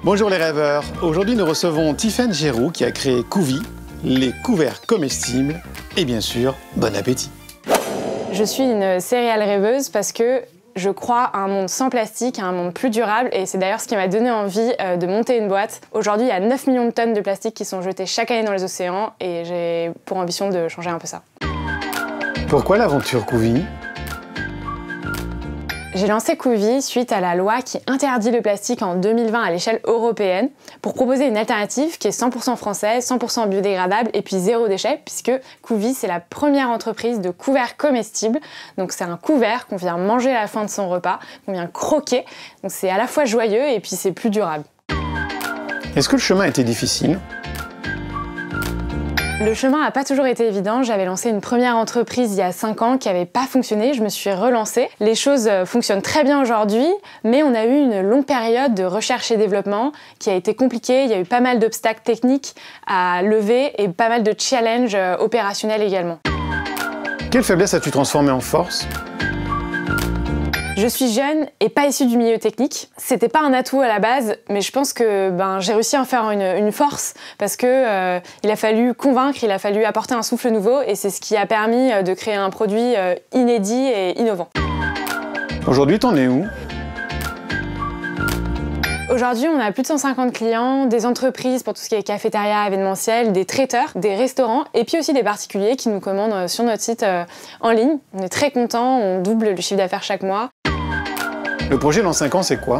Bonjour les rêveurs, aujourd'hui nous recevons Tiffaine Géroux qui a créé Couvi, les couverts comestibles et bien sûr, bon appétit. Je suis une céréale rêveuse parce que je crois à un monde sans plastique, à un monde plus durable et c'est d'ailleurs ce qui m'a donné envie de monter une boîte. Aujourd'hui, il y a 9 millions de tonnes de plastique qui sont jetées chaque année dans les océans et j'ai pour ambition de changer un peu ça. Pourquoi l'aventure Couvi ? J'ai lancé Couvi suite à la loi qui interdit le plastique en 2020 à l'échelle européenne pour proposer une alternative qui est 100% française, 100% biodégradable et puis zéro déchet puisque Couvi c'est la première entreprise de couverts comestibles. Donc c'est un couvert qu'on vient manger à la fin de son repas, qu'on vient croquer. Donc c'est à la fois joyeux et puis c'est plus durable. Est-ce que le chemin était difficile ? Le chemin n'a pas toujours été évident. J'avais lancé une première entreprise il y a 5 ans qui n'avait pas fonctionné. Je me suis relancée. Les choses fonctionnent très bien aujourd'hui, mais on a eu une longue période de recherche et développement qui a été compliquée. Il y a eu pas mal d'obstacles techniques à lever et pas mal de challenges opérationnels également. Quelle faiblesse as-tu transformée en force ? Je suis jeune et pas issue du milieu technique. C'était pas un atout à la base, mais je pense que j'ai réussi à en faire une force parce que il a fallu convaincre, il a fallu apporter un souffle nouveau et c'est ce qui a permis de créer un produit inédit et innovant. Aujourd'hui, t'en es où ? Aujourd'hui, on a plus de 150 clients, des entreprises pour tout ce qui est cafétéria, événementiel, des traiteurs, des restaurants et puis aussi des particuliers qui nous commandent sur notre site en ligne. On est très contents, on double le chiffre d'affaires chaque mois. Le projet dans 5 ans, c'est quoi ?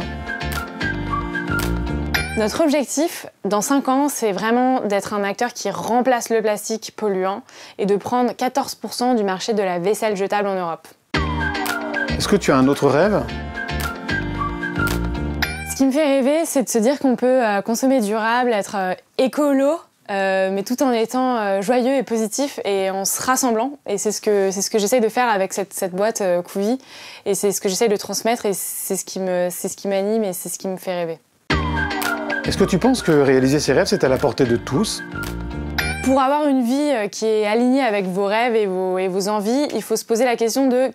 Notre objectif, dans 5 ans, c'est vraiment d'être un acteur qui remplace le plastique polluant et de prendre 14% du marché de la vaisselle jetable en Europe. Est-ce que tu as un autre rêve ? Ce qui me fait rêver, c'est de se dire qu'on peut consommer durable, être écolo, mais tout en étant joyeux et positif et en se rassemblant. Et c'est ce que j'essaye de faire avec cette boîte Couvi. Et c'est ce que j'essaye de transmettre et c'est ce qui m'anime et c'est ce qui me fait rêver. Est-ce que tu penses que réaliser ses rêves, c'est à la portée de tous ? Pour avoir une vie qui est alignée avec vos rêves et vos envies, il faut se poser la question de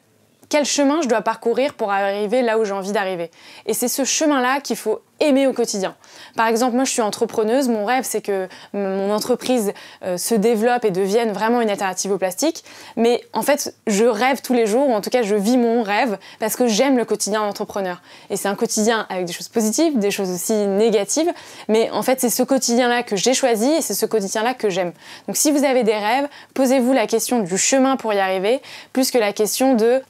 quel chemin je dois parcourir pour arriver là où j'ai envie d'arriver. Et c'est ce chemin-là qu'il faut aimer au quotidien. Par exemple, moi je suis entrepreneuse, mon rêve c'est que mon entreprise se développe et devienne vraiment une alternative au plastique, mais en fait je rêve tous les jours, ou en tout cas je vis mon rêve parce que j'aime le quotidien d'entrepreneur. Et c'est un quotidien avec des choses positives, des choses aussi négatives, mais en fait c'est ce quotidien-là que j'ai choisi et c'est ce quotidien-là que j'aime. Donc si vous avez des rêves, posez-vous la question du chemin pour y arriver, plus que la question de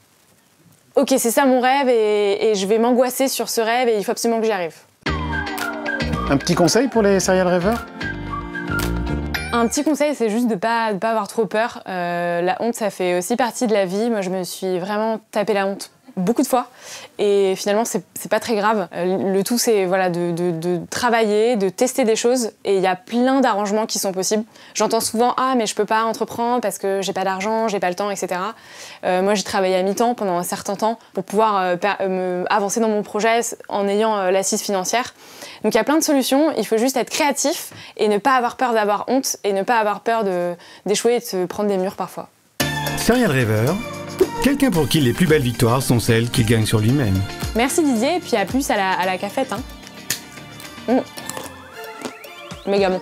ok, c'est ça mon rêve et je vais m'angoisser sur ce rêve et il faut absolument que j'y arrive. Un petit conseil pour les serial rêveurs ? Un petit conseil, c'est juste de pas avoir trop peur. La honte, ça fait aussi partie de la vie. Moi, je me suis vraiment tapé la honte beaucoup de fois et finalement c'est pas très grave. Le tout c'est voilà, de travailler, de tester des choses et il y a plein d'arrangements qui sont possibles. J'entends souvent ah mais je peux pas entreprendre parce que j'ai pas d'argent, j'ai pas le temps, etc. Moi j'ai travaillé à mi-temps pendant un certain temps pour pouvoir avancer dans mon projet en ayant l'assise financière. Donc il y a plein de solutions, il faut juste être créatif et ne pas avoir peur d'avoir honte et ne pas avoir peur d'échouer et de se prendre des murs parfois. Serial rêveur, quelqu'un pour qui les plus belles victoires sont celles qu'il gagne sur lui-même. Merci Didier, et puis à plus à la cafette. Méga bon.